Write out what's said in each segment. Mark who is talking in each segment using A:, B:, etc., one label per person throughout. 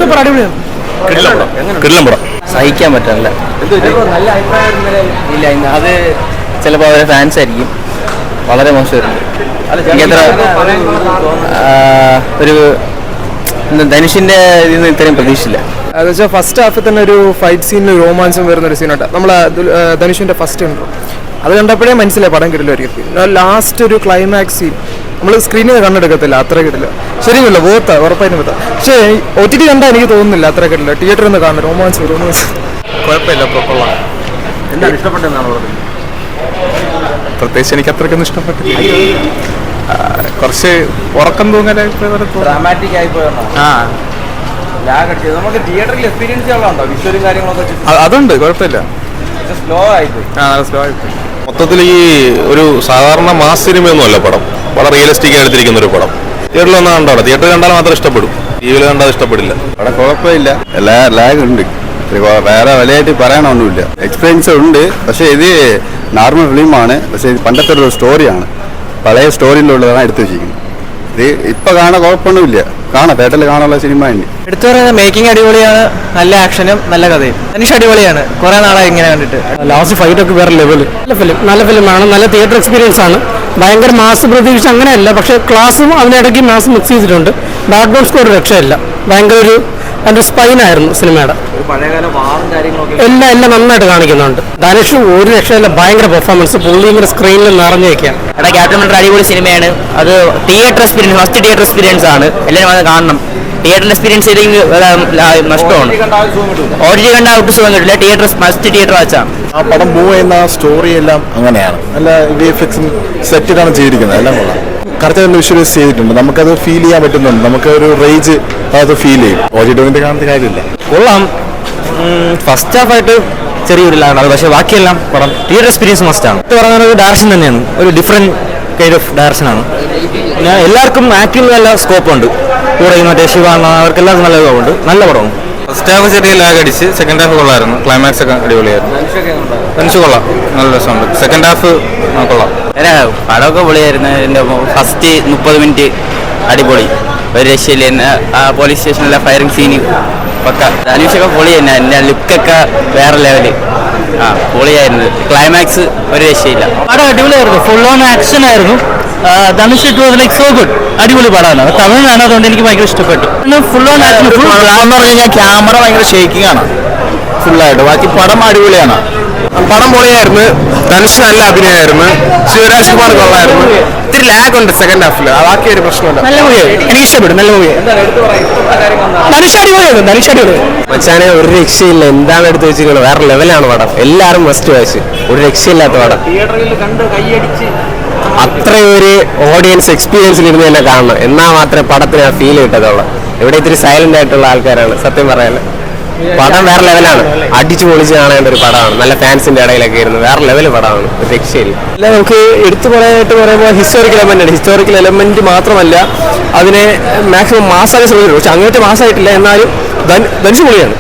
A: Super അടിപൊളിയാണ്.
B: സഹിക്കാൻ പറ്റില്ല. നല്ല അഭിപ്രായം ഇല്ല. അത് ചിലപ്പോൾ അവരെ ഫാൻസ് ആയിരിക്കും. വളരെ മോശമായിരുന്നു. ഒരു ധനുഷിന്റെ ഇതിൽ നിന്ന് ഇത്രയും പ്രതീക്ഷയില്ല.
A: അത് വെച്ചാൽ ഫസ്റ്റ് ഹാഫിൽ തന്നെ ഒരു ഫൈറ്റ് സീനിൽ രോമാഞ്ചം വരുന്ന ഒരു സീനുണ്ട്. നമ്മളെ ധനുഷിന്റെ ഫസ്റ്റ് ഉണ്ടോ അത് കണ്ടപ്പോഴേ മനസ്സിലായി പടം കിട്ടില്ലായിരിക്കും. പിന്നെ ലാസ്റ്റ് ഒരു ക്ലൈമാക്സ് സീൻ നമ്മൾ സ്ക്രീനിൽ കണ്ടെടുക്കത്തില്ല, അത്ര കിട്ടില്ല. ശരിയല്ല, പോത്താ ഉറപ്പായിട്ടും പോത്താ. പക്ഷേ OTT കണ്ടാൽ എനിക്ക് തോന്നുന്നില്ല അത്ര കിട്ടില്ല. തിയേറ്ററിൽ നിന്ന് കാണണം. രോമാഞ്ചം
C: കുഴപ്പമില്ല.
B: എന്താണ് ഇഷ്ടപ്പെട്ടെന്നാണ് പറഞ്ഞത്?
C: പ്രത്യേകിച്ച് എനിക്ക് അത്രയ്ക്കൊന്നും ഇഷ്ടപ്പെട്ടില്ല. കുറച്ച് ഉറക്കം തൂങ്ങലായി
B: ഡ്രാമാറ്റിക് ആയിപ്പോയോ? നമുക്ക് തിയേറ്ററിൽ എക്സ്പീരിയൻസ് ഉള്ളതുണ്ടോ? വിഷ്വലും കാര്യങ്ങളൊക്കെ
C: അതുണ്ട്, കുഴപ്പമില്ല.
B: സ്ലോ ആയിപ്പോയി.
C: സ്ലോ ആയിപ്പോയി.
D: മൊത്തത്തിൽ ഈ ഒരു സാധാരണ മാസ് സിനിമയൊന്നും അല്ല പടം. വളരെ റിയലിസ്റ്റിക് ആയി എടുത്തിരിക്കുന്ന ഒരു പടം. തിയേറ്ററിൽ ഒന്നും കണ്ടോ? തിയേറ്ററിൽ കണ്ടാൽ മാത്രം ഇഷ്ടപ്പെടും, ടിവിയിൽ കണ്ടാൽ ഇഷ്ടപ്പെടില്ല.
E: അവിടെ കുഴപ്പമില്ല. ലാഗ് ഉണ്ട്. വേറെ വിലയായിട്ട് പറയാനൊന്നുമില്ല. എക്സ്പീരിയൻസ് ഉണ്ട്. പക്ഷേ ഇത് നോർമൽ ഫിലിമാണ്. പക്ഷേ ഇത് പണ്ടത്തെ ഒരു സ്റ്റോറിയാണ്. പഴയ സ്റ്റോറിയിലുള്ളതാണ് എടുത്തു വെച്ചിരിക്കുന്നത്. ഇത് ഇപ്പം കാണാൻ കുഴപ്പമൊന്നുമില്ല. തിയേറ്ററിൽ കാണാനുള്ള സിനിമ തന്നെ.
B: എടുത്തു പറയുന്നത് മേക്കിംഗ് അടിപൊളിയാണ്. നല്ല ആക്ഷനും നല്ല കഥയും. ധനുഷ് അടിപൊളിയാണ്. കുറെ നാളായി ഇങ്ങനെ കണ്ടിട്ട്.
A: ലാസ്റ്റ് ഫൈറ്റ് ഒക്കെ വേറെ ലെവൽ. നല്ല ഫിലിമാണ്. നല്ല തിയേറ്റർ എക്സ്പീരിയൻസ് ആണ്. ഭയങ്കര മാസ് പ്രതീക്ഷ അങ്ങനെയല്ല, പക്ഷേ ക്ലാസ്സും അതിനിടയ്ക്ക് മാസ് മിക്സ് ചെയ്തിട്ടുണ്ട്. ബാക്ക്ഗ്രൗണ്ട് സ്കോർ രക്ഷയില്ല. ഭയങ്കര ഒരു അതിന്റെ സ്പൈനായിരുന്നു സിനിമയുടെ. എല്ലാം നന്നായിട്ട് കാണിക്കുന്നുണ്ട്. ധനുഷ് ഒരു രക്ഷയില്ല. ഭയങ്കര പെർഫോമൻസ്. പുള്ളി ഇങ്ങനെ സ്ക്രീനിൽ നിറഞ്ഞേക്കാം.
B: ക്യാപ്റ്റൻ അമേരിക്ക അടിപൊളി സിനിമയാണ്. അത് theatre experience, first theatre experience ആണ്. എല്ലാവരും അത് കാണണം. തിയേറ്ററിൽ എക്സ്പീരിയൻസ് നഷ്ടമാണ്. OTT കണ്ട ഔട്ട് സുഖം കിട്ടില്ല. ഫസ്റ്റ് തിയേറ്റർ വാച്ചാണ്.
D: ആ പടം മൂവ് ചെയ്യുന്ന സ്റ്റോറി എല്ലാം അങ്ങനെയാണ്. നല്ല VFXും സെറ്റിലാണ് ചെയ്തിരിക്കുന്നത്. എല്ലാം കൊള്ളാം. കറക്റ്റ് തന്നെ വിഷ്വലൈസ് ചെയ്തിട്ടുണ്ട്. നമുക്കത് ഫീൽ ചെയ്യാൻ പറ്റുന്നുണ്ട്. നമുക്ക് ഒരു റേഞ്ച് അത് ഫീൽ ചെയ്യും. OTT കാണുന്ന കാര്യമില്ല.
B: കൊള്ളാം. ഫസ്റ്റ് ഹാഫ് ആയിട്ട് ചെറിയൊരു ലാഗാണ്. പക്ഷേ ബാക്കിയെല്ലാം പടം തിയേറ്റർ എക്സ്പീരിയൻസ് മസ്റ്റാണ്. ഇത് പറയുന്ന ഒരു ഡയറക്ഷൻ തന്നെയാണ്. ഒരു ഡിഫറെൻറ്റ് കൈൻഡ് ഓഫ് ഡയറക്ഷനാണ്. പിന്നെ എല്ലാവർക്കും ആക്ടിങ് നല്ല സ്കോപ്പുണ്ട്. കൂടെ മറ്റേ ശിവാണ്, അവർക്കെല്ലാവർക്കും നല്ല സ്കോപ്പുണ്ട്. നല്ല പടമാണ്.
C: ഫസ്റ്റ് ഹാഫ് ചെറിയ ലാഗ് അടിച്ച്, സെക്കൻഡ് ഹാഫ് കൊള്ളായിരുന്നു. ക്ലൈമാക്സ് ഒക്കെ അടിപൊളിയായിരുന്നു. ധനുഷ് കൊള്ളാം, നല്ല രസമുണ്ട്. സെക്കൻഡ് ഹാഫ് കൊള്ളാം.
B: പടമൊക്കെ പൊളിയായിരുന്നു. എൻ്റെ ഫസ്റ്റ് 30 മിനിറ്റ് അടിപൊളി. ഒരു രക്ഷയില്ല. ആ പോലീസ് സ്റ്റേഷനിലെ ഫയറിംഗ് സീന് പക്ക. ധനുഷൊക്കെ പൊളി തന്നെ. എൻ്റെ ലുക്കൊക്കെ വേറെ ലെവല്. പൊളിയായിരുന്നു. ക്ലൈമാക്സ് ഒരു രക്ഷയില്ല.
A: പടം അടിപൊളിയായിരുന്നു. ഫുൾ ഓൺ ആക്ഷൻ ആയിരുന്നു. Dhanush it was like so good. അടിപൊളി പടമാണ്. തമിഴിലാണ്, അതുകൊണ്ട് എനിക്ക് ഭയങ്കര ഇഷ്ടപ്പെട്ടു. Full on action.
D: എന്ന് പറഞ്ഞു കഴിഞ്ഞാൽ ക്യാമറ ഭയങ്കര ഷേക്കിംഗ് ആണ് ഫുള്ളായിട്ട്. ബാക്കി പടം അടിപൊളിയാണ്.
C: പടം പൊളിയായിരുന്നു. ധനുഷ് നല്ല അഭിനയമായിരുന്നു. ശിവരാജ് കുമാർ കൊള്ളായിരുന്നു. ഇത്തിരി ലാഗ് ഉണ്ട് സെക്കൻഡ് ഹാഫിൽ. ബാക്കി ഒരു പ്രശ്നമുണ്ട്.
A: നല്ല മൂവിയായി. എനിക്ക് ഇഷ്ടപ്പെട്ടു. നല്ല മൂവിയായി. ധനുഷ് അടിപൊളിയായിരുന്നു. ധനുഷ് അടിപൊളി.
E: മച്ചാനെ ഒരു രക്ഷയില്ല. എന്താണ് എടുത്ത് വെച്ചിരിക്കുന്നത്? വേറെ ലെവലാണ് പടം. എല്ലാവരും മസ്റ്റ് വാച്ച്. ഒരു രക്ഷയില്ലാത്ത പടം. അത്രയൊരു ഓഡിയൻസ് എക്സ്പീരിയൻസിൽ ഇരുന്ന് തന്നെ കാണണം. എന്നാൽ മാത്രമേ പടത്തിന് ആ ഫീൽ കിട്ടത്തുള്ളൂ. ഇവിടെ ഇത്തിരി സൈലന്റ് ആയിട്ടുള്ള ആൾക്കാരാണ് സത്യം പറയാൻ. പടം വേറെ ലെവലാണ്. അടിച്ചു പൊളിച്ച് കാണേണ്ട ഒരു പടമാണ്. നല്ല ഫാൻസിന്റെ ഇടയിലൊക്കെ ഇരുന്ന് വേറെ ലെവൽ പടമാണ്. ഒരു രക്ഷയില്ല. അല്ല, നമുക്ക് എടുത്തു പറയാനായിട്ട് പറയുമ്പോൾ ഹിസ്റ്റോറിക്കൽ എലമെന്റ് ആണ്. ഹിസ്റ്റോറിക്കൽ എലമെന്റ് മാത്രമല്ല, അതിനെ മാക്സിമം മാസാക്കി ശ്രമിച്ചു. പക്ഷെ അങ്ങോട്ട് മാസമായിട്ടില്ല. എന്നാലും ധനുഷ് പൊളിയാണ്.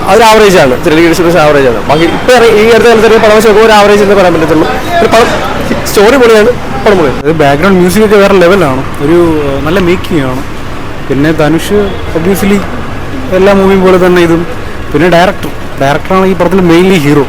E: അതൊരു ആവറേജ് ആണ്. ആവറേജ് ആണ്. ബാക്കി ഇപ്പൊ ഈ അടുത്ത കാലത്ത് പടം വെച്ച് ഒരു ആവറേജ് എന്ന് പറയാൻ പറ്റത്തുള്ളൂ. പടം സ്റ്റോറി പൊളിയാണ്. പടം പൊളിയാണ്.
A: ബാക്ക്ഗ്രൗണ്ട് മ്യൂസിക് ഒക്കെ വേറെ ലെവലാണ്. ഒരു നല്ല മേക്കിംഗ് ആണ്. പിന്നെ ധനുഷ് ഒബ്വിയസ്ലി എല്ലാ മൂവിയും പോലെ തന്നെ ഇതും. പിന്നെ ഡയറക്ടറാണ് ഈ പടത്തിൽ മെയിൻലി ഹീറോ.